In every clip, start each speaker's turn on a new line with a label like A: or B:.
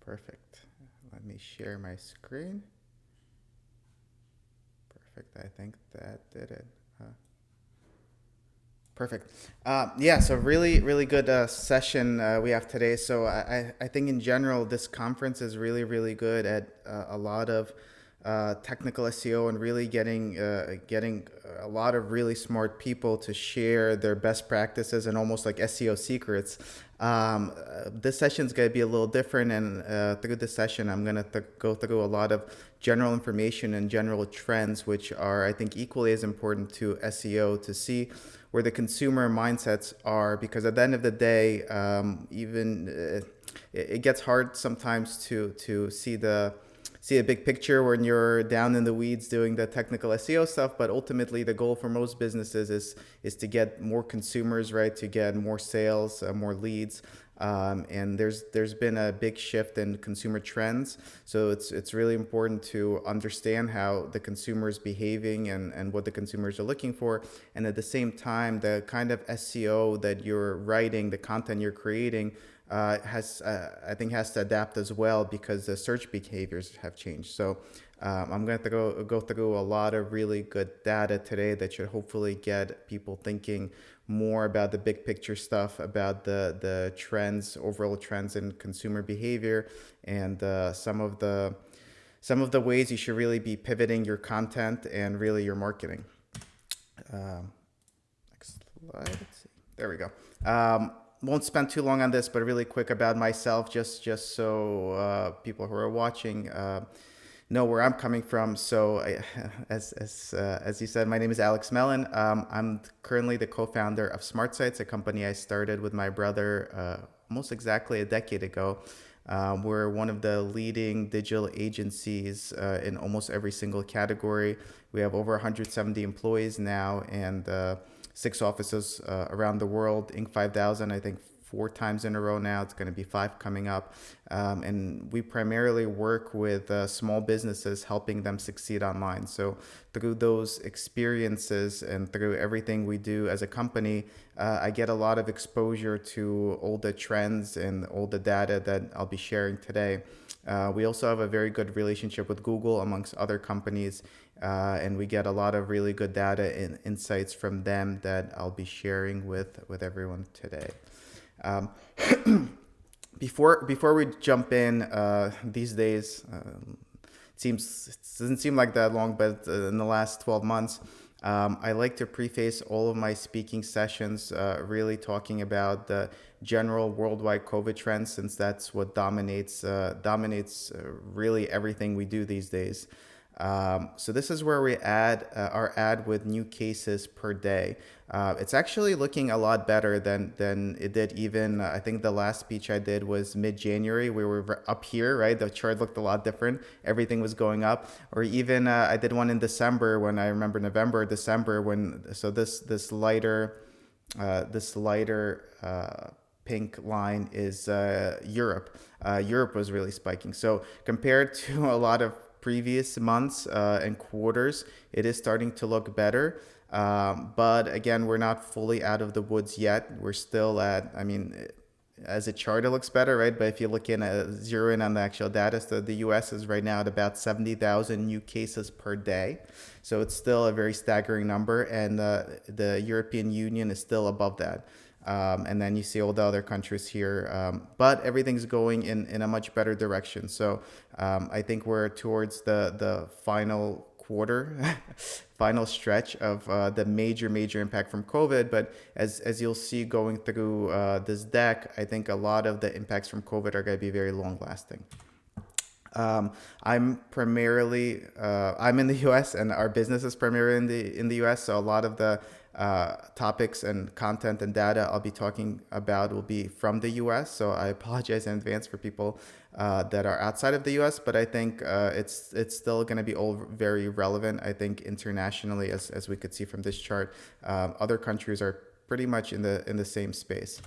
A: Perfect. Let me share my screen. Perfect. I think that did it. Uh, Perfect. Yeah, so really good session we have today. So I think in general, this conference is really good at a lot of technical SEO and really getting a lot of really smart people to share their best practices and almost like SEO secrets. This session is going to be a little different, and through this session, I'm going to go through a lot of general information and general trends, which are, I think, equally as important to SEO to see where the consumer mindsets are, because at the end of the day, even it gets hard sometimes to see a big picture when you're down in the weeds doing the technical SEO stuff. But ultimately, the goal for most businesses is to get more consumers, right? To get more sales, more leads. And there's been a big shift in consumer trends, so it's really important to understand how the consumer is behaving and what the consumers are looking for, and at the same time, the kind of SEO that you're writing, the content you're creating, has I think has to adapt as well, because the search behaviors have changed. So I'm going to go through a lot of really good data today that should hopefully get people thinking more about the big picture stuff, about the trends, overall trends in consumer behavior, and some of the ways you should really be pivoting your content and really your marketing. Um, Next slide. Let's see. There we go. Won't spend too long on this, but really quick about myself, just so people who are watching know where I'm coming from. So, as you said, my name is Alex Mellon. I'm currently the co-founder of SmartSites, a company I started with my brother almost exactly a decade ago. We're one of the leading digital agencies in almost every single category. We have over 170 employees now, and 6 offices around the world. Inc. 5000, I think 4 times in a row now. It's going to be 5 coming up. And we primarily work with small businesses, helping them succeed online. So through those experiences and through everything we do as a company, I get a lot of exposure to all the trends and all the data that I'll be sharing today. We also have a very good relationship with Google, amongst other companies, and we get a lot of really good data and insights from them that I'll be sharing with everyone today. Um, before we jump in, these days, it doesn't seem like that long, but in the last 12 months, I like to preface all of my speaking sessions really talking about the general worldwide COVID trends, since that's what dominates really everything we do these days. So this is where we add our ad with new cases per day. It's actually looking a lot better than it did even. I think the last speech I did was mid-January. We were up here, right? The chart looked a lot different. Everything was going up. Or even I did one in December, when I remember November, December, when so this lighter pink line is Europe. Europe was really spiking. So compared to a lot of previous months and quarters, it is starting to look better. But again, we're not fully out of the woods yet. We're still at, I mean, as a chart, it looks better, right? But if you look in zero in on the actual data, so the US is right now at about 70,000 new cases per day. So it's still a very staggering number. And the European Union is still above that. And then you see all the other countries here, but everything's going in a much better direction. So I think we're towards the final quarter, final stretch of the major impact from COVID. But as you'll see going through this deck, I think a lot of the impacts from COVID are going to be very long lasting. I'm primarily I'm in the U.S. and our business is primarily in the U.S. So a lot of the topics and content and data I'll be talking about will be from the U.S. So I apologize in advance for people that are outside of the U.S. But I think it's still going to be all very relevant. I think internationally, as we could see from this chart, other countries are pretty much in the same space.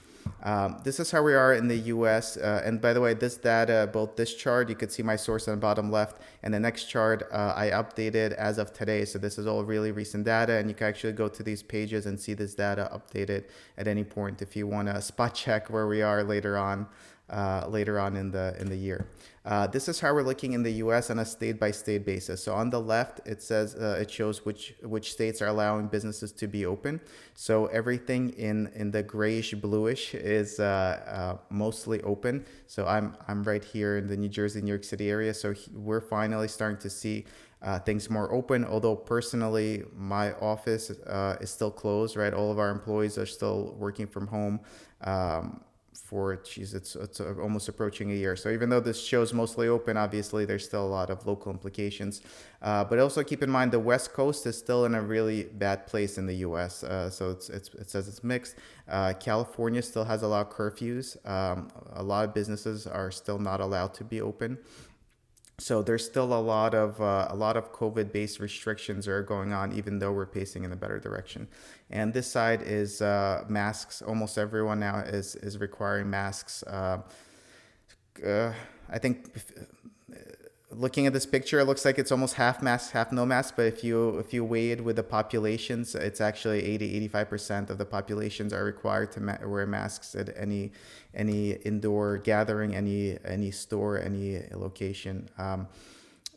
A: This is how we are in the US. And by the way, this data, both this chart, you could see my source on the bottom left, and the next chart I updated as of today. So this is all really recent data, and you can actually go to these pages and see this data updated at any point if you want to spot check where we are later on. later on in the year. This is how we're looking in the U.S. on a state by state basis. So on the left, it says it shows which states are allowing businesses to be open. So everything in the grayish bluish is mostly open. So I'm right here in the New Jersey, New York City area. So we're finally starting to see things more open. Although personally, my office is still closed. Right, all of our employees are still working from home. For geez, it's almost approaching a year. So even though this show's mostly open, obviously there's still a lot of local implications. But also keep in mind the West Coast is still in a really bad place in the U.S. So it says it's mixed. California still has a lot of curfews. A lot of businesses are still not allowed to be open. So there's still a lot of COVID-based restrictions are going on, even though we're pacing in a better direction. And this side is masks. Almost everyone now is requiring masks. I think looking at this picture, it looks like it's almost half mask, half no mask. But if you weigh it with the populations, it's actually 85% of the populations are required to wear masks at any indoor gathering, any store, any location.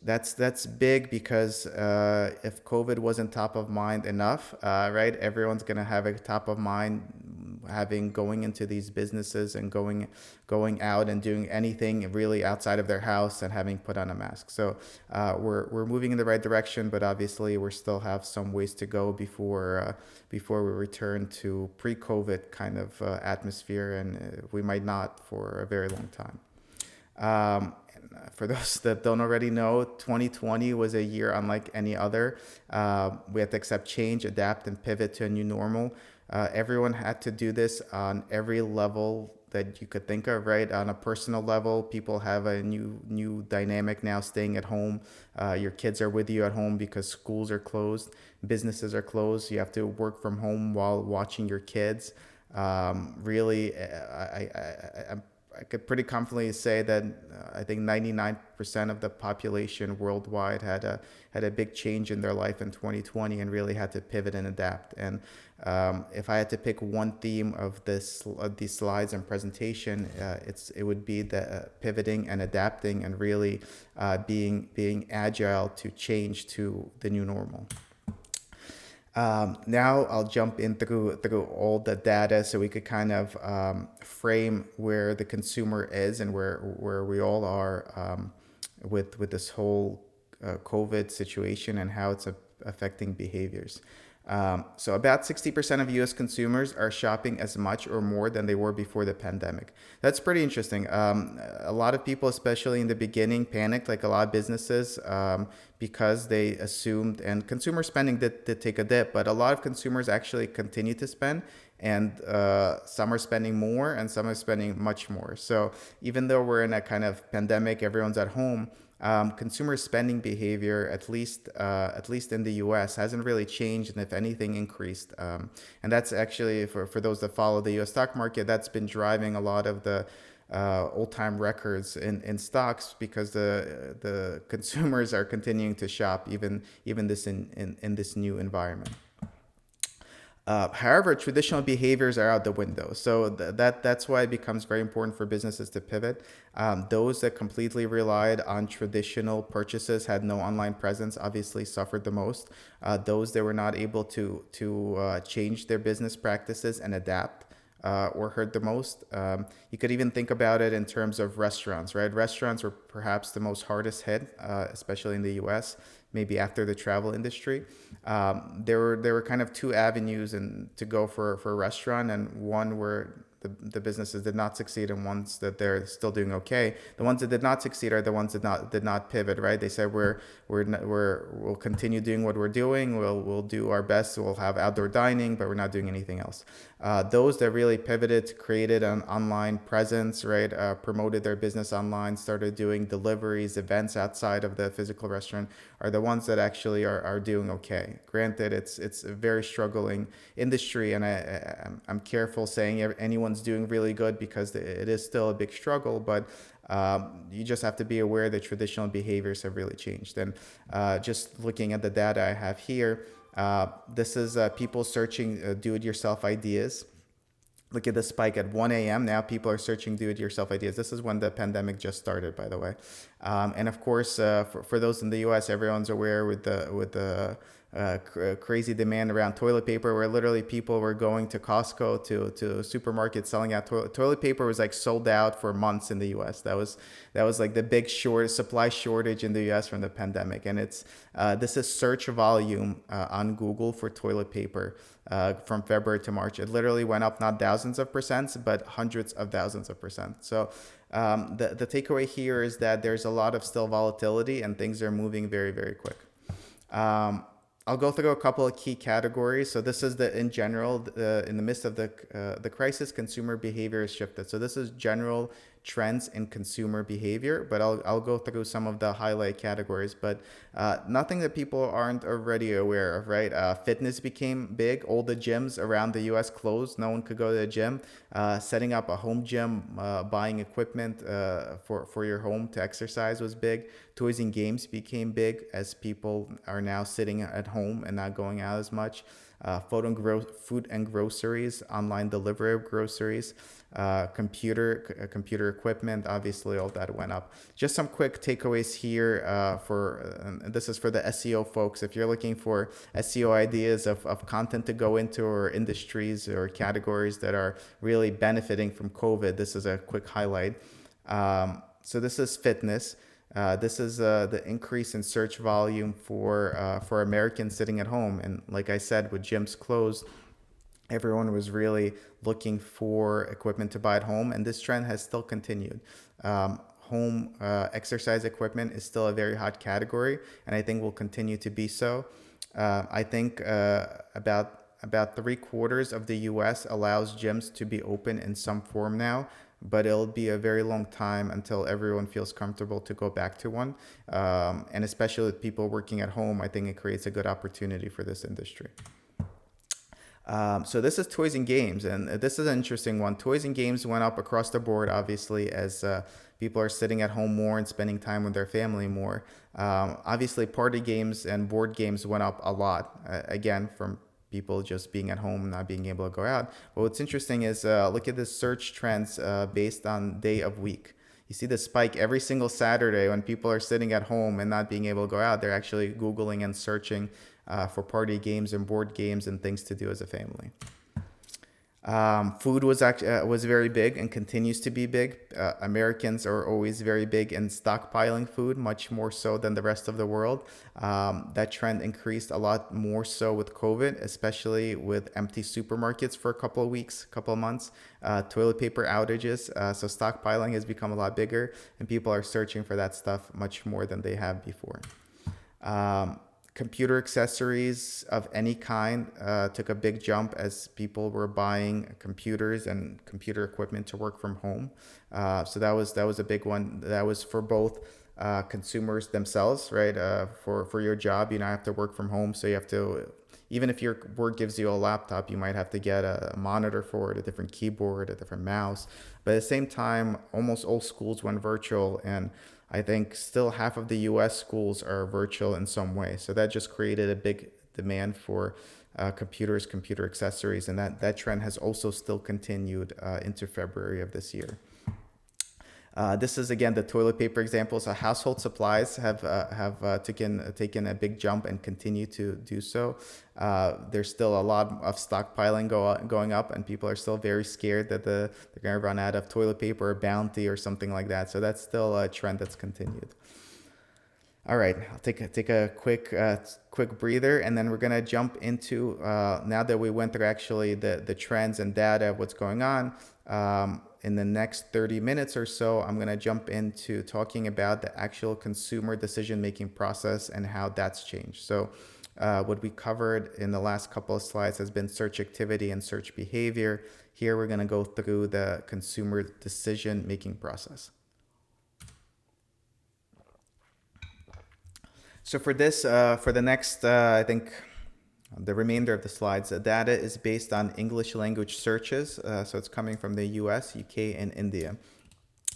A: That's big because if COVID wasn't top of mind enough, right? Everyone's gonna have it top of mind, having going into these businesses and going out and doing anything really outside of their house and having put on a mask. So we're moving in the right direction, but obviously we still have some ways to go before we return to pre-COVID kind of atmosphere, and we might not for a very long time. For those that don't already know, 2020 was a year unlike any other. We had to accept change, adapt, and pivot to a new normal. Everyone had to do this on every level that you could think of, right? On a personal level, people have a new dynamic now, staying at home. Your kids are with you at home because schools are closed, businesses are closed. You have to work from home while watching your kids. Really, I could pretty confidently say that I think 99% of the population worldwide had a big change in their life in 2020 and really had to pivot and adapt. And if I had to pick one theme of these slides and presentation, it would be the pivoting and adapting and really being agile to change to the new normal. Now I'll jump in through all the data so we could kind of frame where the consumer is and where we all are with this whole COVID situation and how it's affecting behaviors. So about 60% of US consumers are shopping as much or more than they were before the pandemic. That's pretty interesting. A lot of people, especially in the beginning, panicked, like a lot of businesses, because they assumed, and consumer spending did take a dip, but a lot of consumers actually continue to spend, and some are spending more and some are spending much more. So even though we're in a kind of pandemic, everyone's at home, consumer spending behavior, at least in the U.S., hasn't really changed, and if anything, increased. And that's actually for those that follow the U.S. stock market, that's been driving a lot of the old-time records in stocks, because the consumers are continuing to shop even this in this new environment. However, traditional behaviors are out the window. So that's why it becomes very important for businesses to pivot. Those that completely relied on traditional purchases, had no online presence, obviously suffered the most. Those that were not able to change their business practices and adapt were hurt the most. You could even think about it in terms of restaurants, right? Restaurants were perhaps the most hardest hit, especially in the US, maybe after the travel industry. There were kind of two avenues to go for a restaurant, and one where the businesses did not succeed and ones that they're still doing okay. The ones that did not succeed are the ones that did not pivot, right? They said we'll continue doing what we're doing. We'll do our best. We'll have outdoor dining, but we're not doing anything else. Those that really pivoted, created an online presence, right? Promoted their business online, started doing deliveries, events outside of the physical restaurant, are the ones that actually are doing okay. Granted, it's a very struggling industry, and I'm careful saying anyone's doing really good, because it is still a big struggle, but you just have to be aware that traditional behaviors have really changed. And just looking at the data I have here, this is people searching do-it-yourself ideas. Look at the spike at 1 a.m. Now people are searching do-it-yourself ideas. This is when the pandemic just started, by the way. And of course, for those in the U.S., everyone's aware with the crazy demand around toilet paper, where literally people were going to Costco to supermarkets selling out toilet paper was like sold out for months in the U.S. That was like the big supply shortage in the U.S. from the pandemic, and this is search volume on Google for toilet paper from February to March. It literally went up not thousands of percents, but hundreds of thousands of percent. So the takeaway here is that there's a lot of still volatility and things are moving very, very quick. I'll go through a couple of key categories. So this is in general, in the midst of the crisis, consumer behavior has shifted. So this is general trends in consumer behavior, but I'll go through some of the highlight categories, but nothing that people aren't already aware of, right? Fitness became big. All the gyms around the US closed. No one could go to the gym. Setting up a home gym, buying equipment for your home to exercise was big. Toys and games became big as people are now sitting at home and not going out as much. Food and groceries, online delivery of groceries, computer equipment, obviously all that went up. Just some quick takeaways here this is for the SEO folks. If you're looking for SEO ideas of content to go into, or industries or categories that are really benefiting from COVID, this is a quick highlight. So this is fitness. This is the increase in search volume for Americans sitting at home. And like I said, with gyms closed, everyone was really looking for equipment to buy at home. And this trend has still continued. Home exercise equipment is still a very hot category, and I think will continue to be so. I think about 3/4 of the US allows gyms to be open in some form now, but it'll be a very long time until everyone feels comfortable to go back to one. And especially with people working at home, I think it creates a good opportunity for this industry. So this is toys and games, and this is an interesting one. Toys and games went up across the board, obviously, as people are sitting at home more and spending time with their family more. Obviously, party games and board games went up a lot, again, from people just being at home, not being able to go out. But what's interesting is look at the search trends based on day of week. You see the spike every single Saturday when people are sitting at home and not being able to go out. They're actually Googling and searching for party games and board games and things to do as a family. Food was very big and continues to be big. Americans are always very big in stockpiling food, much more so than the rest of the world. That trend increased a lot more so with COVID, especially with empty supermarkets for a couple of weeks, couple of months, toilet paper outages. So stockpiling has become a lot bigger, and people are searching for that stuff much more than they have before. Computer accessories of any kind took a big jump as people were buying computers and computer equipment to work from home. So that was a big one. That was for both consumers themselves, right? For your job, you now have to work from home, so you have to, even if your work gives you a laptop, you might have to get a monitor for it, a different keyboard, a different mouse. But at the same time, almost all schools went virtual, and I think still half of the US schools are virtual in some way. So that just created a big demand for computers, computer accessories, and that trend has also still continued into February of this year. This is again the toilet paper example. So household supplies have taken a big jump and continue to do so. There's still a lot of stockpiling going up, and people are still very scared that they're going to run out of toilet paper or Bounty or something like that. So that's still a trend that's continued. All right, I'll take a quick breather, and then we're gonna jump into now that we went through actually the trends and data of what's going on. In the next 30 minutes or so, I'm gonna jump into talking about the actual consumer decision-making process and how that's changed. So what we covered in the last couple of slides has been search activity and search behavior. Here we're gonna go through the consumer decision-making process. So for this, for the next, I think the remainder of the slides, the data is based on English language searches. So it's coming from the US, UK, and India.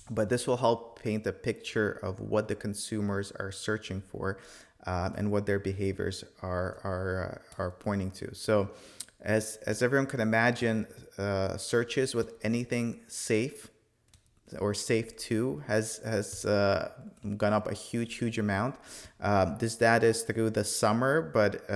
A: But this will help paint a picture of what the consumers are searching for and what their behaviors are pointing to. So as everyone can imagine, searches with anything safe or safe to has gone up a huge amount. This data is through the summer, but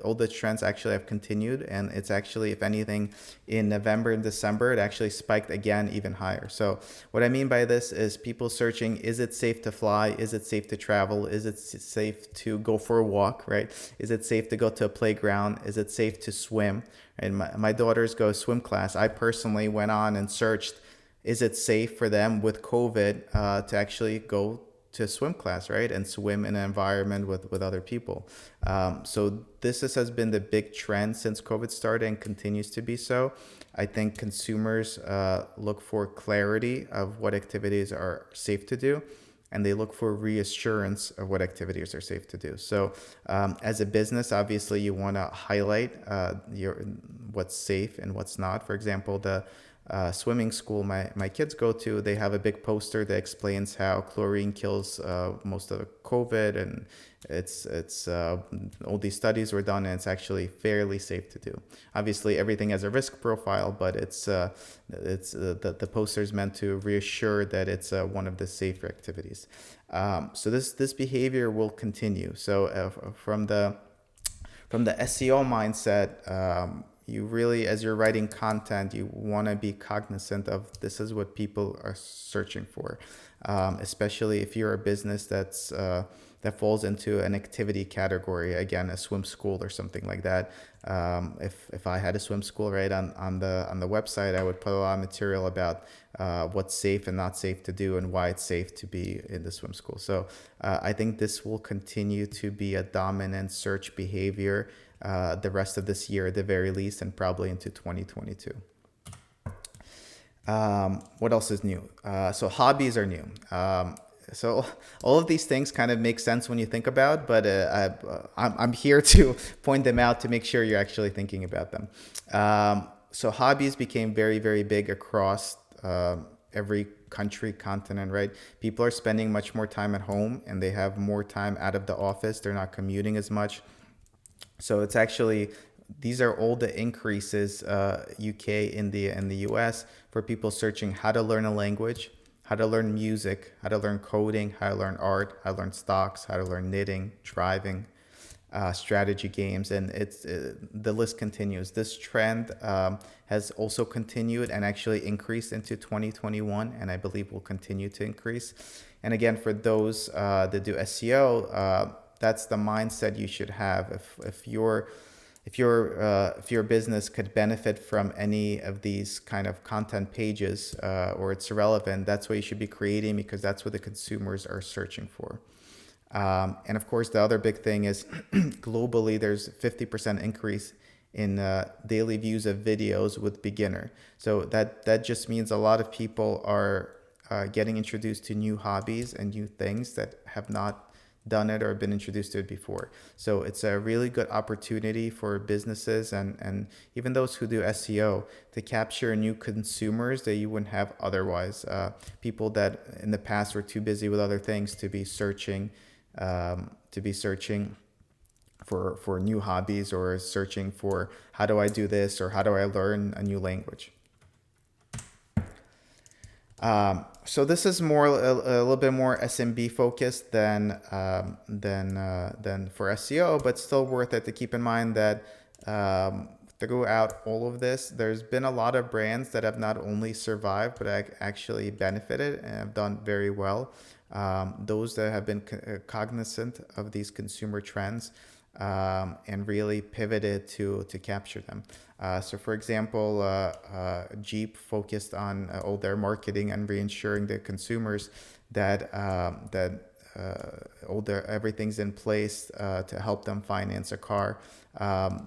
A: all the trends actually have continued, and it's actually, if anything, in November and December it actually spiked again even higher. So what I mean by this is people searching: is it safe to fly? Is it safe to travel? Is it safe to go for a walk? Right? Is it safe to go to a playground? Is it safe to swim? And my daughters go swim class. I personally went on and searched, is it safe for them with COVID to actually go to swim class, right? And swim in an environment with other people. So this has been the big trend since COVID started and continues to be so. I think consumers look for clarity of what activities are safe to do, and they look for reassurance of what activities are safe to do. So as a business, obviously you want to highlight what's safe and what's not. For example, the swimming school my kids go to, they have a big poster that explains how chlorine kills most of the COVID, and it's all these studies were done, and it's actually fairly safe to do. Obviously, everything has a risk profile, but the poster is meant to reassure that it's one of the safer activities. So this behavior will continue. So from the SEO mindset, you really, as you're writing content, you want to be cognizant of this is what people are searching for, especially if you're a business that falls into an activity category, again, a swim school or something like that. If I had a swim school, right, on the website, I would put a lot of material about what's safe and not safe to do and why it's safe to be in the swim school. So I think this will continue to be a dominant search behavior the rest of this year at the very least, and probably into 2022. What else is new? So hobbies are new. So all of these things kind of make sense when you think about, but I'm here to point them out to make sure you're actually thinking about them. So hobbies became very big across every country, continent, right? People are spending much more time at home, and they have more time out of the office. They're not commuting as much. So it's actually, these are all the increases, UK, India, and the US, for people searching how to learn a language, how to learn music, how to learn coding, how to learn art, how to learn stocks, how to learn knitting, driving, strategy games, and the list continues. This trend has also continued and actually increased into 2021, and I believe will continue to increase. And again, for those that do SEO, that's the mindset you should have. If your business could benefit from any of these kind of content pages, or it's relevant, that's what you should be creating, because that's what the consumers are searching for. And of course, the other big thing is globally, there's 50% increase in daily views of videos with beginner. So that just means a lot of people are getting introduced to new hobbies and new things that have not done it or been introduced to it before. So it's a really good opportunity for businesses and even those who do SEO to capture new consumers that you wouldn't have otherwise. People that in the past were too busy with other things to be searching for new hobbies, or searching for how do I do this, or how do I learn a new language. So this is more a little bit more SMB focused than for SEO, but still worth it to keep in mind that throughout all of this, there's been a lot of brands that have not only survived but actually benefited and have done very well. Those that have been cognizant of these consumer trends and really pivoted to capture them. So for example, Jeep focused on all their marketing and reassuring the consumers that everything's in place to help them finance a car.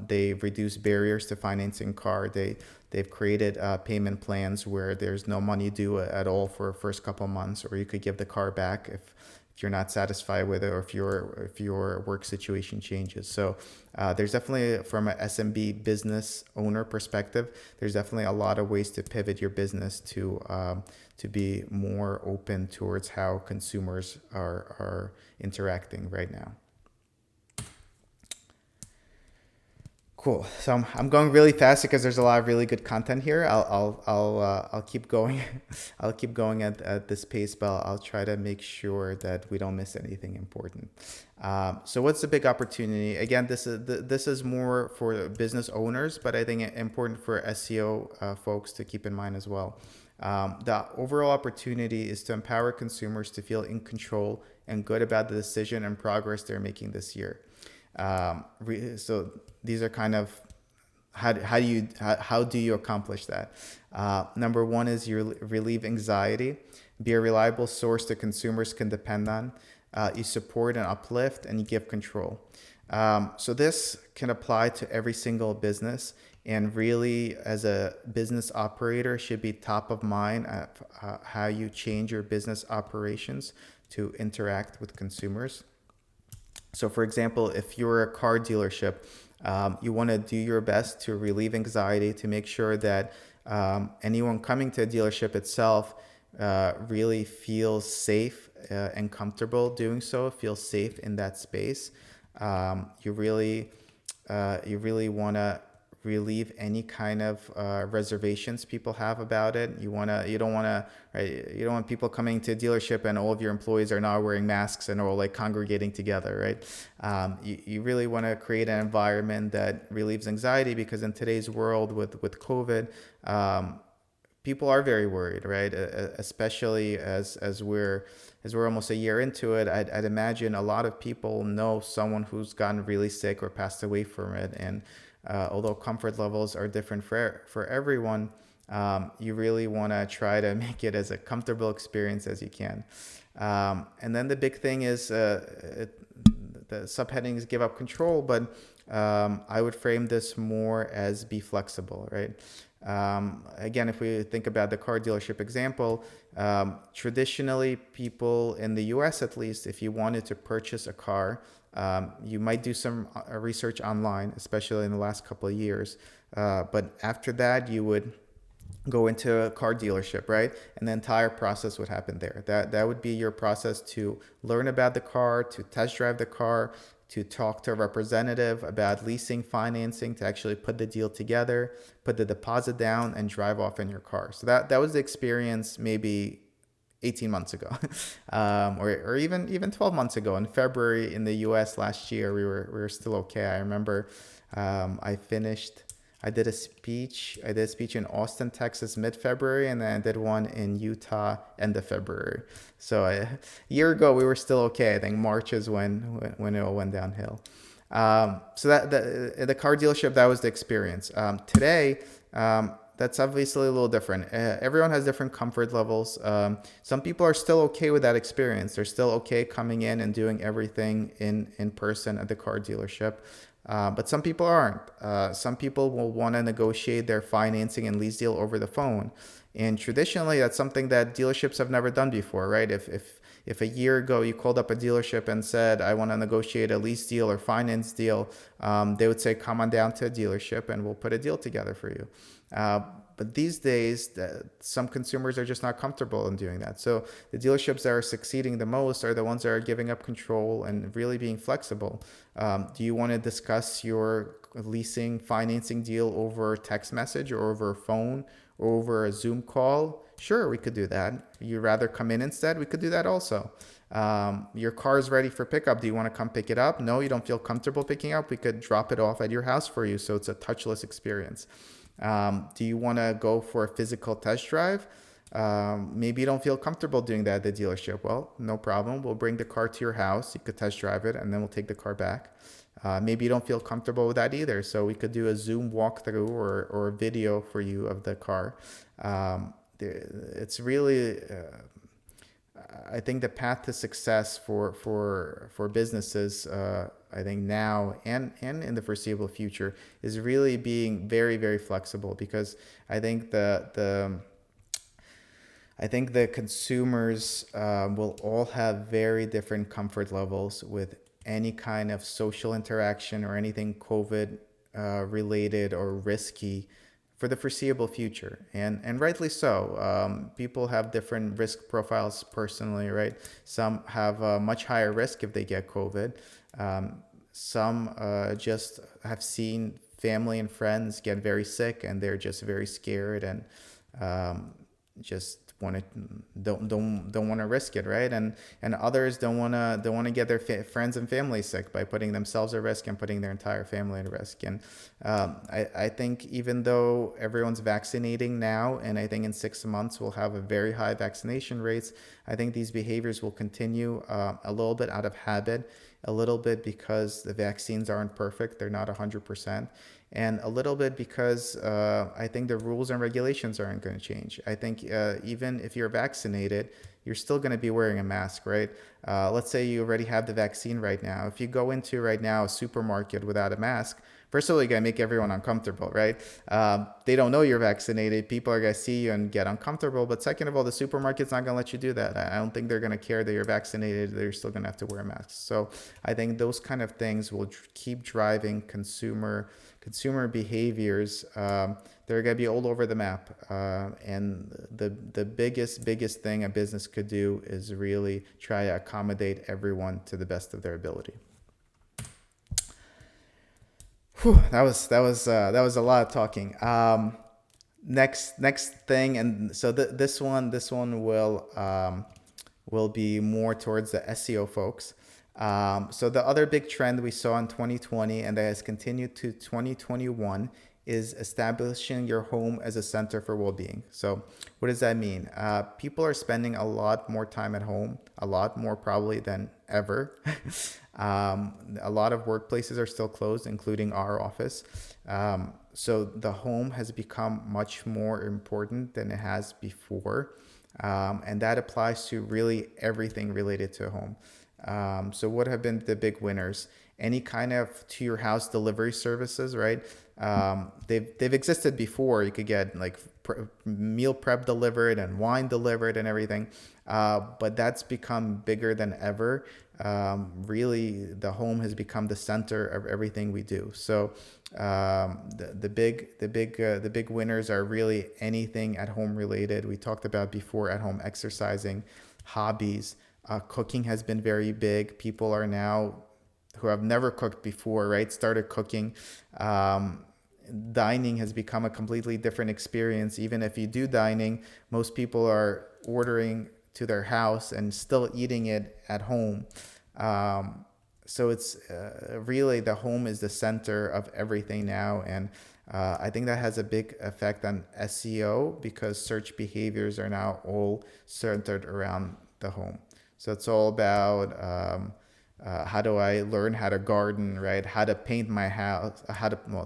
A: They reduced barriers to financing a car. They've created payment plans where there's no money due at all for the first couple months, or you could give the car back if you're not satisfied with it, or if your work situation changes. So there's definitely, from an SMB business owner perspective, there's definitely a lot of ways to pivot your business to be more open towards how consumers are interacting right now. Cool. So I'm going really fast because there's a lot of really good content here. I'll keep going. I'll keep going at this pace, but I'll try to make sure that we don't miss anything important. So what's the big opportunity? Again, this is more for business owners, but I think important for SEO folks to keep in mind as well. The overall opportunity is to empower consumers to feel in control and good about the decision and progress they're making this year. So these are kind of how do you accomplish that? Number one is you relieve anxiety, be a reliable source that consumers can depend on. You support and uplift, and you give control. So this can apply to every single business, and really, as a business operator, should be top of mind at how you change your business operations to interact with consumers. So, for example, if you're a car dealership, you want to do your best to relieve anxiety to make sure that anyone coming to a dealership itself really feels safe and comfortable doing so, feels safe in that space. You really want to relieve any kind of reservations people have about it. You don't want to, right? You don't want people coming to a dealership and all of your employees are not wearing masks and all like congregating together, right? You really want to create an environment that relieves anxiety, because in today's world with COVID, people are very worried, right? Especially as we're almost a year into it. I'd imagine a lot of people know someone who's gotten really sick or passed away from it, and although comfort levels are different for everyone, you really want to try to make it as a comfortable experience as you can. And then the big thing is the subheadings give up control, but I would frame this more as be flexible, right? Again, if we think about the car dealership example, traditionally people in the US at least, if you wanted to purchase a car, you might do some research online, especially in the last couple of years. But after that, you would go into a car dealership, right? And the entire process would happen there. That would be your process to learn about the car, to test drive the car, to talk to a representative about leasing, financing, to actually put the deal together, put the deposit down, and drive off in your car. So that was the experience maybe 18 months ago, or even 12 months ago. In February in the US last year, we were still okay. I remember I did a speech in Austin, Texas, mid-February, and then I did one in Utah end of February. So a year ago, we were still okay. I think March is when it all went downhill. So that the car dealership, that was the experience. Today, that's obviously a little different. Everyone has different comfort levels. Some people are still okay with that experience. They're still okay coming in and doing everything in person at the car dealership. But some people aren't. Some people will want to negotiate their financing and lease deal over the phone. And traditionally, that's something that dealerships have never done before, right? If a year ago you called up a dealership and said, I want to negotiate a lease deal or finance deal, they would say, come on down to a dealership and we'll put a deal together for you. But these days, some consumers are just not comfortable in doing that. So the dealerships that are succeeding the most are the ones that are giving up control and really being flexible. Do you want to discuss your leasing, financing deal over text message or over a phone or over a Zoom call? Sure, we could do that. You'd rather come in instead? We could do that also. Your car is ready for pickup. Do you want to come pick it up? No, you don't feel comfortable picking up? We could drop it off at your house for you, so it's a touchless experience. Do you want to go for a physical test drive? Maybe you don't feel comfortable doing that at the dealership. Well, no problem. We'll bring the car to your house. You could test drive it, and then we'll take the car back. Maybe you don't feel comfortable with that either. So we could do a Zoom walkthrough or a video for you of the car. It's really, I think the path to success for businesses, I think now and in the foreseeable future, is really being very, very flexible, because I think the consumers will all have very different comfort levels with any kind of social interaction or anything COVID related or risky for the foreseeable future, and rightly so. People have different risk profiles personally, right? Some have a much higher risk if they get COVID. Some just have seen family and friends get very sick and they're just very scared and just want to don't want to risk it, right? And others don't want to get their friends and family sick by putting themselves at risk and putting their entire family at risk. And I think even though everyone's vaccinating now, and I think in 6 months we'll have a very high vaccination rates, I think these behaviors will continue a little bit out of habit, a little bit because the vaccines aren't perfect, they're not 100%, and a little bit because I think the rules and regulations aren't going to change. I think even if you're vaccinated, you're still going to be wearing a mask, right? Let's say you already have the vaccine right now. If you go into right now a supermarket without a mask, first of all, you got to make everyone uncomfortable, right? They don't know you're vaccinated. People are going to see you and get uncomfortable. But second of all, the supermarket's not going to let you do that. I don't think they're going to care that you're vaccinated. They're still going to have to wear masks. So I think those kind of things will keep driving consumer behaviors. They're going to be all over the map. And the biggest thing a business could do is really try to accommodate everyone to the best of their ability. Whew, that was a lot of talking. Next thing, and so this one will be more towards the SEO folks. So the other big trend we saw in 2020 and that has continued to 2021 is establishing your home as a center for well-being. So what does that mean? People are spending a lot more time at home, a lot more probably than ever. A lot of workplaces are still closed, including our office. So the home has become much more important than it has before. And that applies to really everything related to home. So what have been the big winners? Any kind of to your house delivery services, right? They've existed before. You could get like meal prep delivered and wine delivered and everything. But that's become bigger than ever. Really, the home has become the center of everything we do. So the big winners are really anything at home related. We talked about before at home exercising, hobbies. Cooking has been very big. People are now, who have never cooked before, right, started cooking. Dining has become a completely different experience. Even if you do dining, most people are ordering to their house and still eating it at home. So it's really the home is the center of everything now. And I think that has a big effect on SEO because search behaviors are now all centered around the home. So it's all about how do I learn how to garden, right? How to paint my house,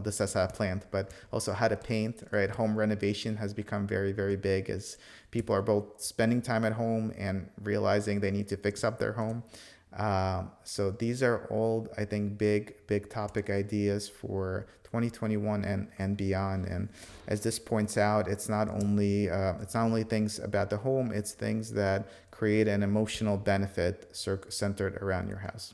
A: this says how to plant, but also how to paint, right? Home renovation has become very, very big as people are both spending time at home and realizing they need to fix up their home. So these are all, I think, big topic ideas for 2021 and beyond. And as this points out, it's not only things about the home, it's things that create an emotional benefit centered around your house.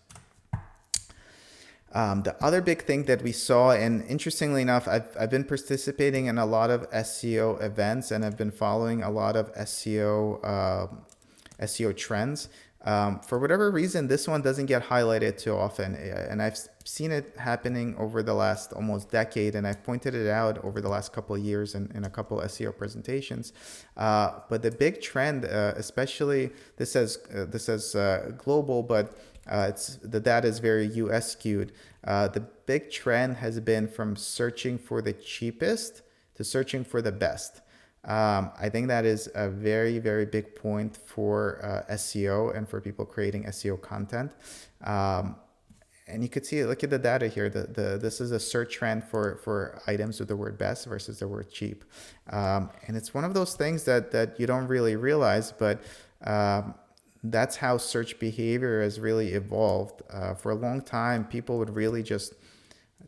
A: The other big thing that we saw, and interestingly enough, I've been participating in a lot of SEO events and I've been following a lot of SEO trends. For whatever reason, this one doesn't get highlighted too often. And I've seen it happening over the last almost decade, and I've pointed it out over the last couple of years in a couple of SEO presentations. But the big trend, especially this says global, but the data is very US skewed. The big trend has been from searching for the cheapest to searching for the best. I think that is a very, very big point for SEO and for people creating SEO content. And you could see, look at the data here. This is a search trend for items with the word best versus the word cheap. And it's one of those things that you don't really realize, but that's how search behavior has really evolved. For a long time, people would really just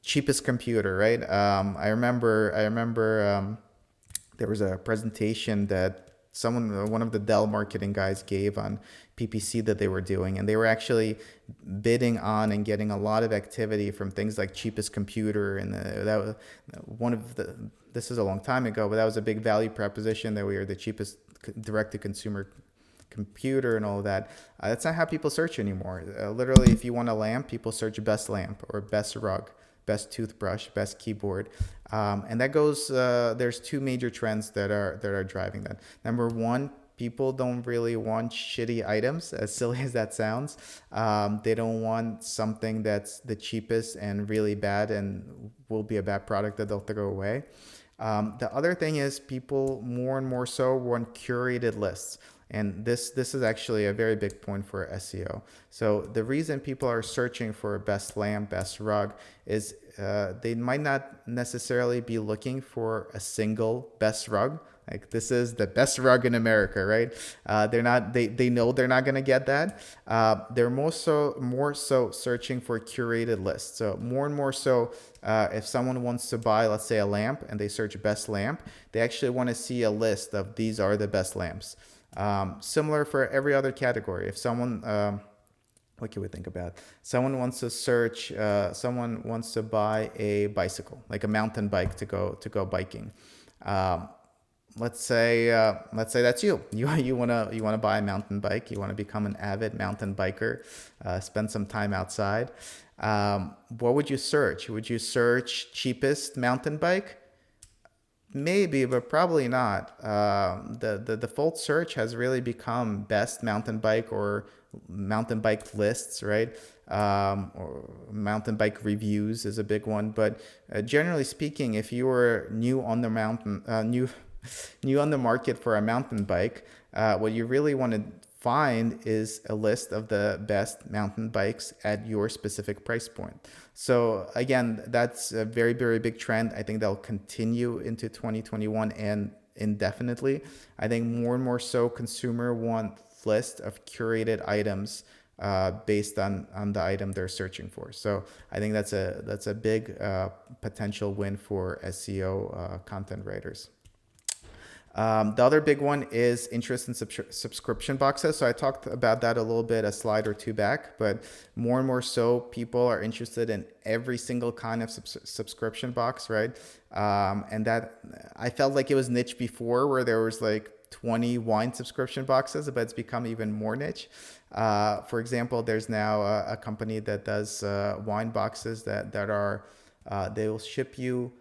A: cheapest computer, right? I remember there was a presentation that one of the Dell marketing guys gave on PPC that they were doing, and they were actually bidding on and getting a lot of activity from things like cheapest computer, and that was this is a long time ago, but that was a big value proposition that we are the cheapest direct-to-consumer computer and all of that. That's not how people search anymore. Literally, if you want a lamp, people search best lamp or best rug. best toothbrush, best keyboard. And that goes, there's two major trends that are driving that. Number one, people don't really want shitty items, as silly as that sounds. They don't want something that's the cheapest and really bad and will be a bad product that they'll throw away. The other thing is people more and more so want curated lists. And this is actually a very big point for SEO. So the reason people are searching for best lamp, best rug is they might not necessarily be looking for a single best rug. Like this is the best rug in America, right? They're not. They know they're not gonna get that. They're more so searching for curated lists. So more and more so, if someone wants to buy, let's say, a lamp, and they search best lamp, they actually want to see a list of these are the best lamps. Similar for every other category. If someone what can we think about? Someone wants to search. Someone wants to buy a bicycle, like a mountain bike to go biking. Let's say that's you. You wanna buy a mountain bike. You want to become an avid mountain biker. Spend some time outside. What would you search? Would you search cheapest mountain bike? Maybe, but probably not. The default search has really become best mountain bike or mountain bike lists, right? Or mountain bike reviews is a big one. But generally speaking, if you were new on the new on the market for a mountain bike, what you really want to find is a list of the best mountain bikes at your specific price point. So again, that's a very, very big trend. I think that'll continue into 2021 and indefinitely. I think more and more so consumer want list of curated items based on the item they're searching for. So I think that's a big potential win for SEO content writers. The other big one is interest in subscription boxes. So I talked about that a little bit a slide or two back, but more and more so people are interested in every single kind of subscription box, right? And that I felt like it was niche before where there was like 20 wine subscription boxes, but it's become even more niche. For example, there's now a company that does wine boxes that are, they will ship you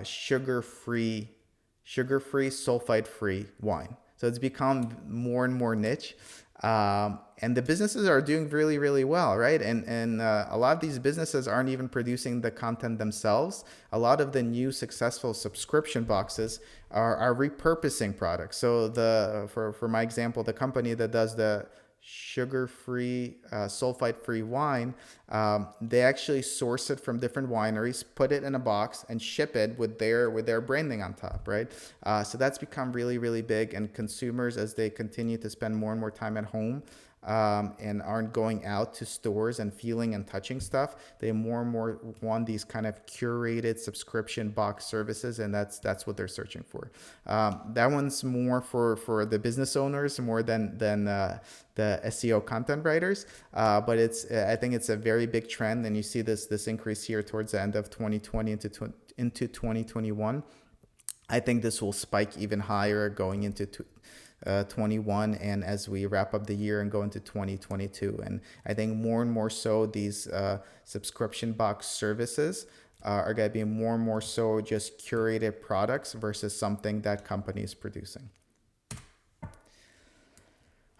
A: sugar-free, sulfite-free wine. So it's become more and more niche. And the businesses are doing really, really well, right? And a lot of these businesses aren't even producing the content themselves. A lot of the new successful subscription boxes are repurposing products. So for my example, the company that does the sugar-free, sulfite-free wine, they actually source it from different wineries, put it in a box, and ship it with their branding on top, right? So that's become really, really big, and consumers, as they continue to spend more and more time at home, and aren't going out to stores and feeling and touching stuff, they more and more want these kind of curated subscription box services, and that's what they're searching for. That one's more for the business owners more than the SEO content writers, but I think it's a very big trend, and you see this increase here towards the end of 2020 into 2021. I think this will spike even higher going into 21 and as we wrap up the year and go into 2022. And I think more and more so these subscription box services are going to be more and more so just curated products versus something that company is producing.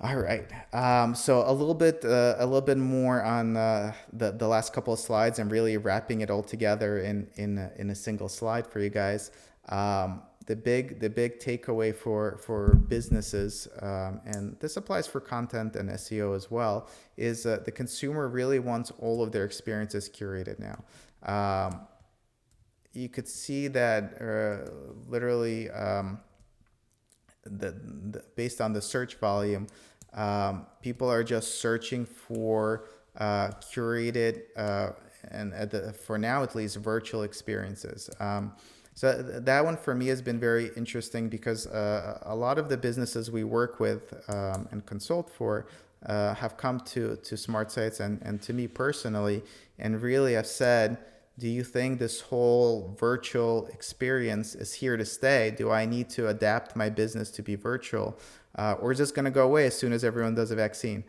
A: All right. So a little bit more on the last couple of slides and really wrapping it all together in a single slide for you guys. The big takeaway for businesses, and this applies for content and SEO as well, is the consumer really wants all of their experiences curated now. You could see that literally based on the search volume, people are just searching for curated and for now at least virtual experiences. So that one for me has been very interesting because a lot of the businesses we work with and consult for have come to SmartSites and to me personally and really have said, do you think this whole virtual experience is here to stay? Do I need to adapt my business to be virtual? Or is this going to go away as soon as everyone does a vaccine?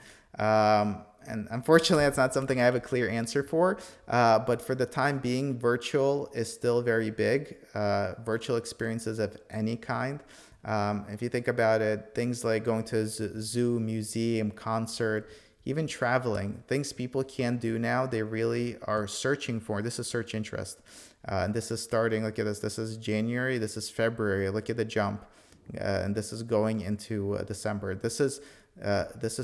A: and unfortunately, that's not something I have a clear answer for. But for the time being, virtual is still very big. Virtual experiences of any kind. If you think about it, things like going to a zoo, museum, concert, even traveling, things people can do now, they really are searching for. This is search interest. And this is starting, look at this. This is January, this is February. Look at the jump. And this is going into December. This is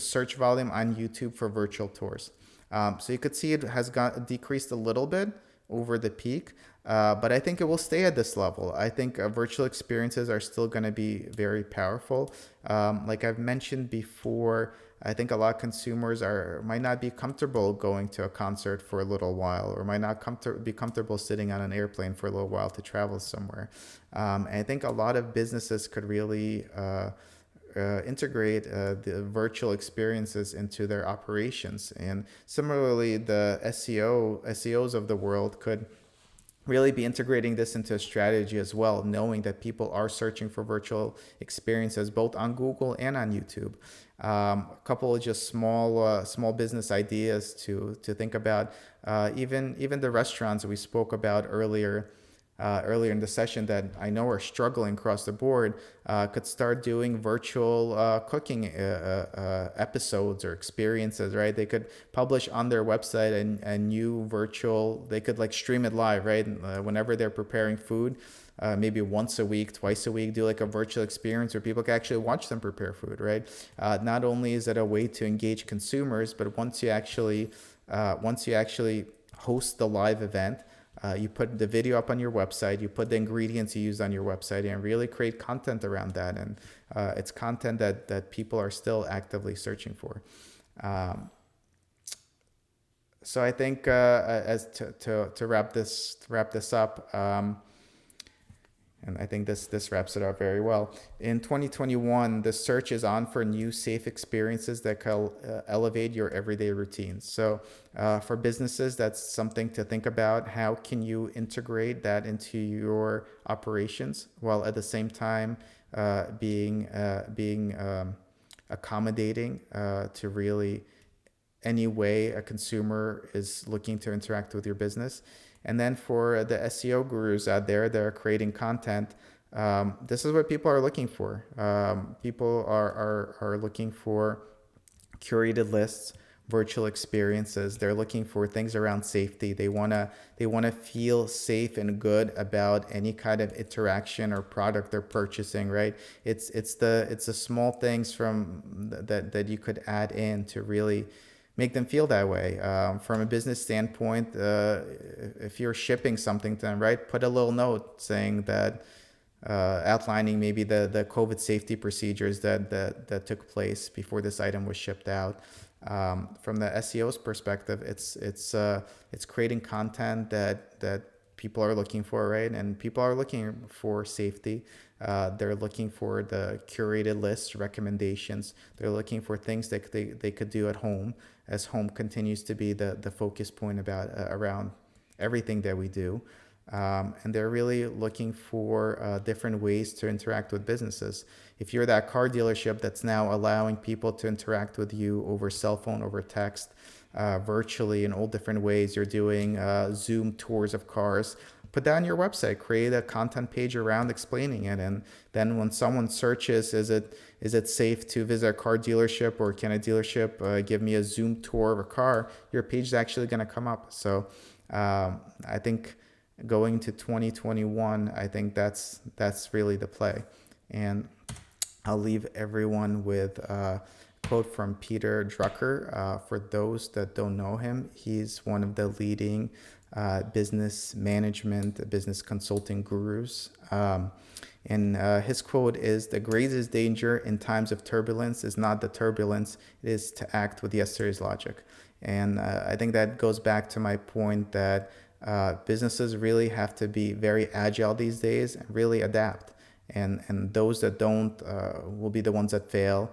A: search volume on YouTube for virtual tours. So you could see it has decreased a little bit over the peak, but I think it will stay at this level. I think virtual experiences are still going to be very powerful. Like I've mentioned before, I think a lot of consumers might not be comfortable going to a concert for a little while, or might not be comfortable sitting on an airplane for a little while to travel somewhere. And I think a lot of businesses could really integrate the virtual experiences into their operations. And similarly, the SEOs of the world could really be integrating this into a strategy as well, knowing that people are searching for virtual experiences both on Google and on YouTube. A couple of just small business ideas to think about. Even the restaurants we spoke about earlier in the session that I know are struggling across the board could start doing virtual cooking episodes or experiences, right? They could publish on their website and new virtual, they could like stream it live, right? Whenever they're preparing food, maybe once a week, twice a week, do like a virtual experience where people can actually watch them prepare food, right? Not only is it a way to engage consumers, but once you actually host the live event, you put the video up on your website, you put the ingredients you use on your website, and really create content around that. And it's content that people are still actively searching for. So I think as to wrap this up, and I think this wraps it up very well. In 2021, the search is on for new safe experiences that can elevate your everyday routines. So for businesses, that's something to think about. How can you integrate that into your operations while at the same time being accommodating to really any way a consumer is looking to interact with your business. And then for the SEO gurus out there that are creating content, this is what people are looking for. People are looking for curated lists, virtual experiences. They're looking for things around safety. They wanna feel safe and good about any kind of interaction or product they're purchasing. Right? It's the small things from that you could add in to really make them feel that way. From a business standpoint, if you're shipping something to them, right, put a little note saying that, outlining maybe the COVID safety procedures that took place before this item was shipped out. From the SEO's perspective, it's creating content that people are looking for, right? And people are looking for safety. They're looking for the curated lists, recommendations. They're looking for things that they could do at home, as home continues to be the focus point around everything that we do. And they're really looking for different ways to interact with businesses. If you're that car dealership that's now allowing people to interact with you over cell phone, over text, virtually in all different ways, you're doing Zoom tours of cars, put that on your website, create a content page around explaining it. And then when someone searches, is it safe to visit a car dealership, or can a dealership give me a Zoom tour of a car, your page is actually going to come up. So I think going to 2021, I think that's really the play. And I'll leave everyone with a quote from Peter Drucker. For those that don't know him, he's one of the leading business management, business consulting gurus. And his quote is, "The greatest danger in times of turbulence is not the turbulence, it is to act with yesterday's logic." And I think that goes back to my point that businesses really have to be very agile these days and really adapt. And those that don't will be the ones that fail.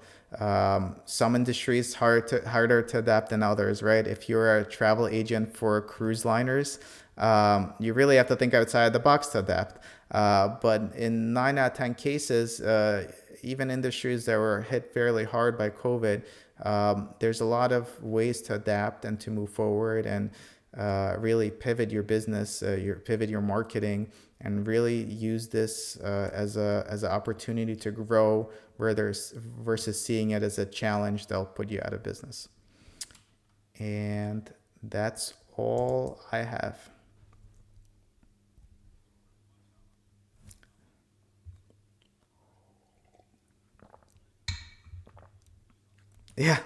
A: Some industries harder to adapt than others, right? If you're a travel agent for cruise liners, you really have to think outside the box to adapt. But in 9 out of 10 cases, even industries that were hit fairly hard by COVID, There's a lot of ways to adapt and to move forward and really pivot your business, pivot your marketing, and really use this as an opportunity to grow where there's versus seeing it as a challenge that'll put you out of business. And that's all I have. Yeah,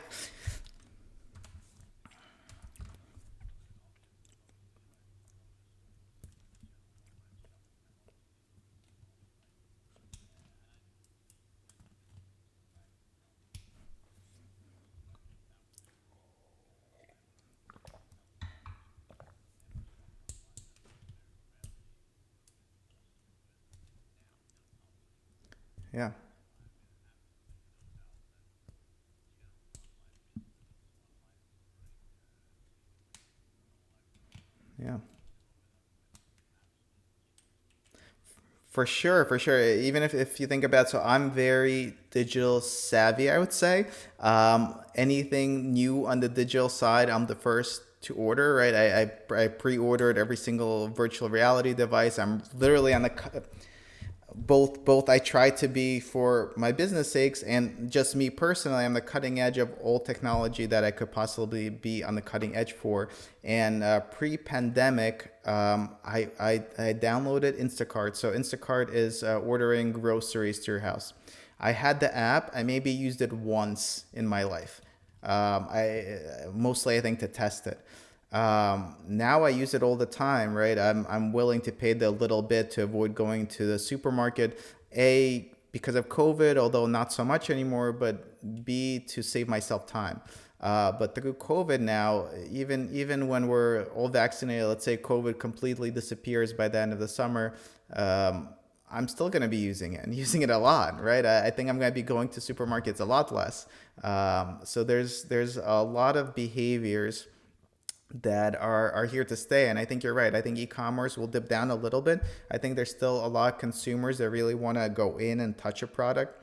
A: yeah, yeah. For sure, for sure. Even if you think about, so I'm very digital savvy, I would say. Anything new on the digital side, I'm the first to order, right? I pre-ordered every single virtual reality device. I'm literally on the both I try to be for my business sakes and just me personally. I'm the cutting edge of all technology that I could possibly be on the cutting edge for. And pre-pandemic, I downloaded Instacart. So Instacart is ordering groceries to your house. I had the app. I maybe used it once in my life. I mostly I think to test it. Now I use it all the time, right? I'm willing to pay the little bit to avoid going to the supermarket. A, because of COVID, although not so much anymore, but B, to save myself time. But through COVID now, even when we're all vaccinated, let's say COVID completely disappears by the end of the summer, I'm still going to be using it and using it a lot, right? I think I'm going to be going to supermarkets a lot less. So there's a lot of behaviors that are here to stay. And I think you're right. I think e-commerce will dip down a little bit. I think there's still a lot of consumers that really want to go in and touch a product,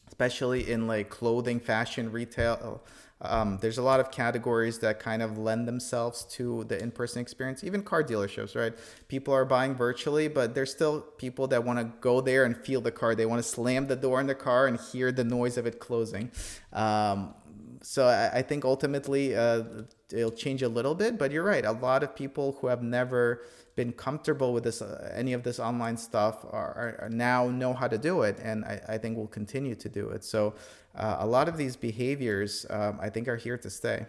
A: especially in like clothing, fashion, retail. There's a lot of categories that kind of lend themselves to the in-person experience. Even car dealerships, right? People are buying virtually, but there's still people that want to go there and feel the car. They want to slam the door in the car and hear the noise of it closing. So I think ultimately it'll change a little bit, but you're right. A lot of people who have never been comfortable with this, any of this online stuff, are now know how to do it, and I think will continue to do it. So a lot of these behaviors, I think, are here to stay.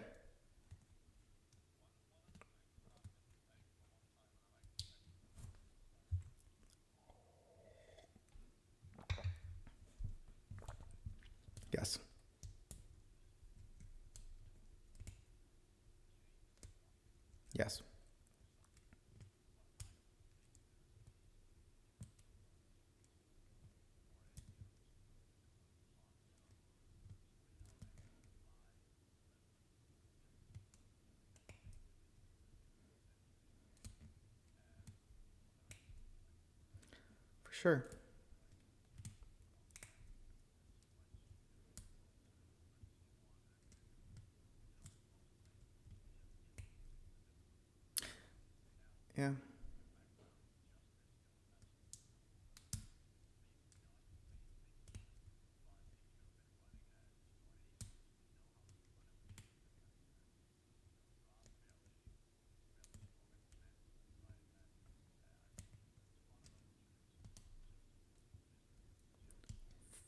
A: Yes, yes, for sure. Yeah,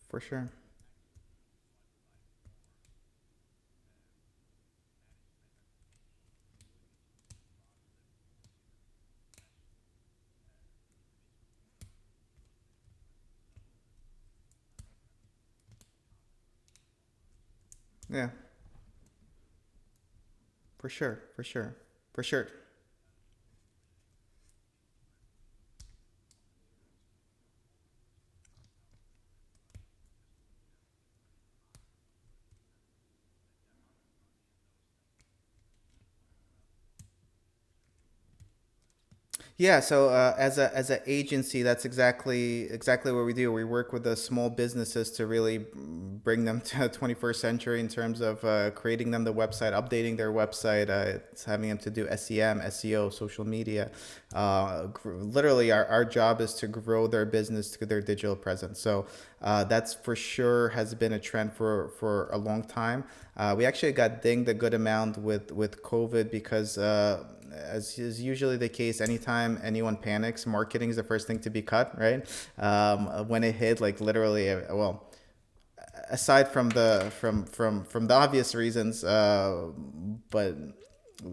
A: for sure. Yeah, for sure, for sure, for sure. Yeah, so as an agency, that's exactly what we do. We work with the small businesses to really bring them to the 21st century in terms of creating them the website, updating their website, it's having them to do SEM, SEO, social media. Literally, our job is to grow their business to their digital presence. So that's for sure has been a trend for a long time. We actually got dinged a good amount with COVID because as is usually the case, anytime anyone panics, marketing is the first thing to be cut, right? When it hit, like literally, well, aside from the obvious reasons, but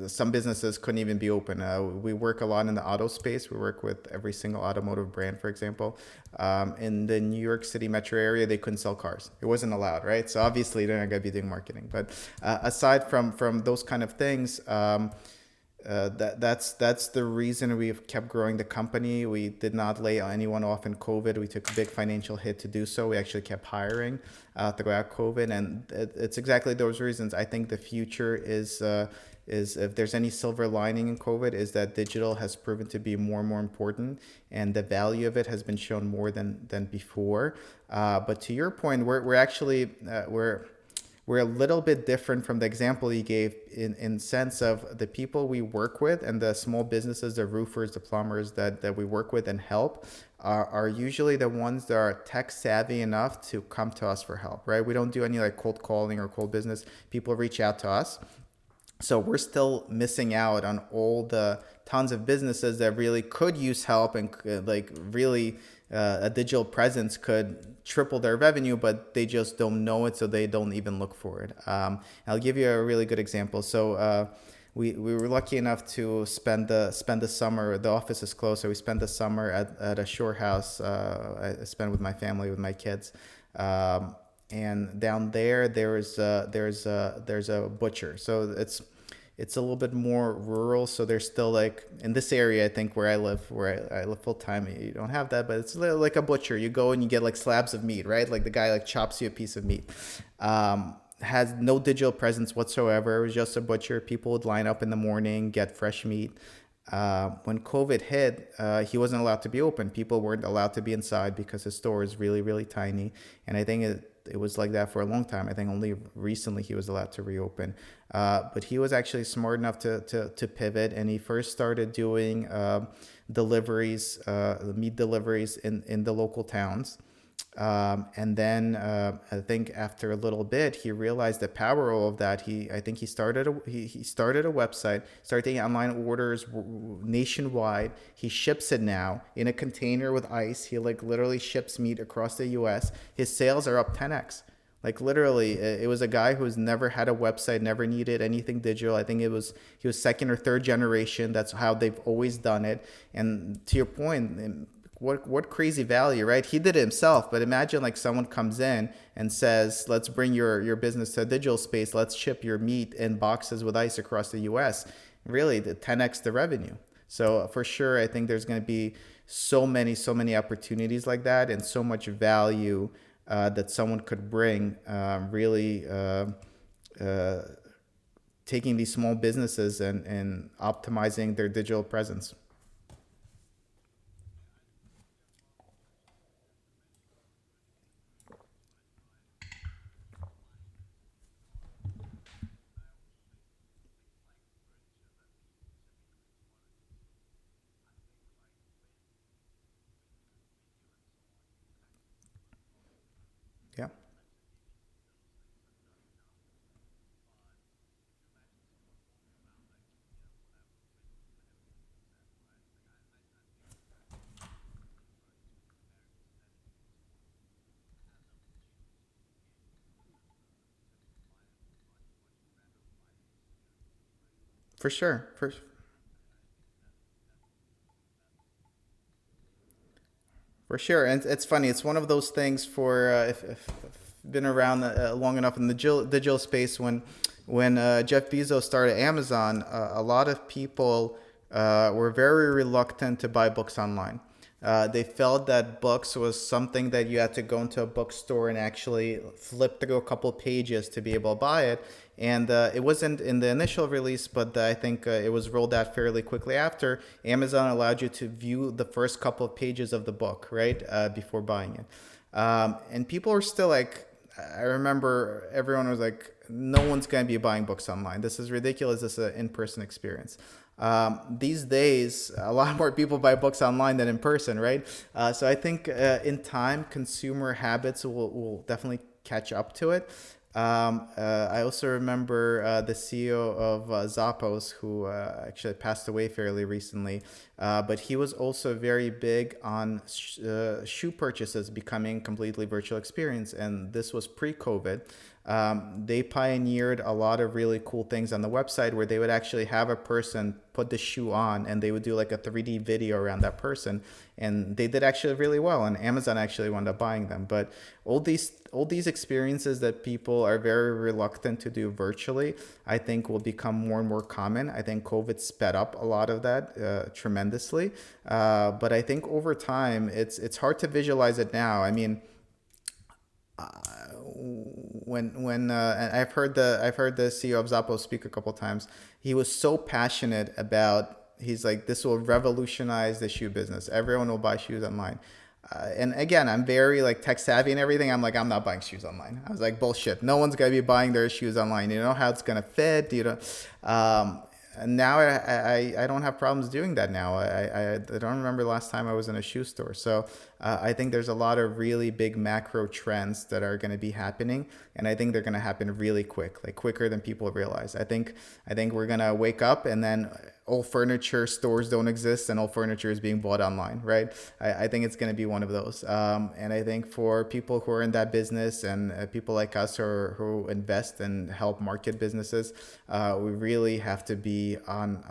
A: some businesses couldn't even be open. We work a lot in the auto space. We work with every single automotive brand, for example. In the New York City metro area, they couldn't sell cars. It wasn't allowed, right? So obviously, they're not going to be doing marketing. But aside from those kind of things, that's the reason we've kept growing the company. We did not lay anyone off in COVID. We took a big financial hit to do so. We actually kept hiring throughout COVID, and it's exactly those reasons. I think the future is if there's any silver lining in COVID, is that digital has proven to be more and more important, and the value of it has been shown more than before. But to your point, we're actually we're a little bit different from the example you gave in sense of the people we work with and the small businesses, the roofers, the plumbers that we work with and help are usually the ones that are tech savvy enough to come to us for help, right? We don't do any like cold calling or cold business. People reach out to us. So we're still missing out on all the tons of businesses that really could use help and like really a digital presence could triple their revenue, but they just don't know it, so they don't even look for it. I'll give you a really good example. So we were lucky enough to spend the summer. The office is closed, so we spent the summer at a shore house. I spent with my family, with my kids. And down there's a butcher, so it's a little bit more rural. So there's still like in this area, I think where I live full time, you don't have that, but it's like a butcher. You go and you get like slabs of meat, right? Like the guy like chops you a piece of meat. Has no digital presence whatsoever. It was just a butcher. People would line up in the morning, get fresh meat. When COVID hit, he wasn't allowed to be open. People weren't allowed to be inside because his store is really, really tiny. And I think it was like that for a long time. I think only recently he was allowed to reopen. But he was actually smart enough to pivot, and he first started doing deliveries, meat deliveries in the local towns. And then I think after a little bit, he realized the power of that. I think he started he started a website, started taking online orders nationwide. He ships it now in a container with ice. He like literally ships meat across the U.S. His sales are up 10x. Like literally, it was a guy who's never had a website, never needed anything digital. I think he was second or third generation. That's how they've always done it. And to your point, what crazy value, right? He did it himself, but imagine like someone comes in and says, let's bring your business to a digital space. Let's ship your meat in boxes with ice across the US. Really, the 10x the revenue. So for sure, I think there's going to be so many opportunities like that, and so much value that someone could bring, really taking these small businesses and optimizing their digital presence. Yeah. For sure. For sure, and it's funny. It's one of those things for if been around long enough in the digital space. When Jeff Bezos started Amazon, a lot of people were very reluctant to buy books online. They felt that books was something that you had to go into a bookstore and actually flip through a couple pages to be able to buy it. And it wasn't in the initial release, but I think it was rolled out fairly quickly after. Amazon allowed you to view the first couple of pages of the book, right, before buying it. And people were still like, I remember everyone was like, no one's going to be buying books online. This is ridiculous. This is an in-person experience. These days, a lot more people buy books online than in person, right? So I think in time, consumer habits will definitely catch up to it. I also remember the CEO of Zappos, who actually passed away fairly recently, but he was also very big on shoe purchases becoming completely virtual experience, and this was pre-COVID. They pioneered a lot of really cool things on the website where they would actually have a person put the shoe on and they would do like a 3D video around that person, and they did actually really well, and Amazon actually wound up buying them. But all these experiences that people are very reluctant to do virtually, I think will become more and more common. I think COVID sped up a lot of that tremendously, but I think over time it's hard to visualize it now. I mean, when and I've heard the CEO of Zappos speak a couple times. He was so passionate about. He's like, this will revolutionize the shoe business. Everyone will buy shoes online. And again, I'm very like tech savvy and everything. I'm like, I'm not buying shoes online. I was like, bullshit. No one's gonna be buying their shoes online. You know how it's gonna fit. And now I don't have problems doing that now. I don't remember the last time I was in a shoe store. So I think there's a lot of really big macro trends that are going to be happening, and I think they're going to happen really quick, like quicker than people realize. I think we're going to wake up and then all furniture stores don't exist and all furniture is being bought online, right? I think it's going to be one of those. And I think for people who are in that business and people like us who invest and help market businesses, we really have to be on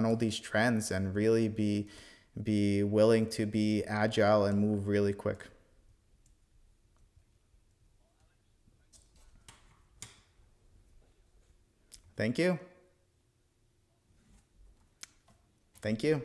A: all these trends and really be willing to be agile and move really quick. Thank you. Thank you.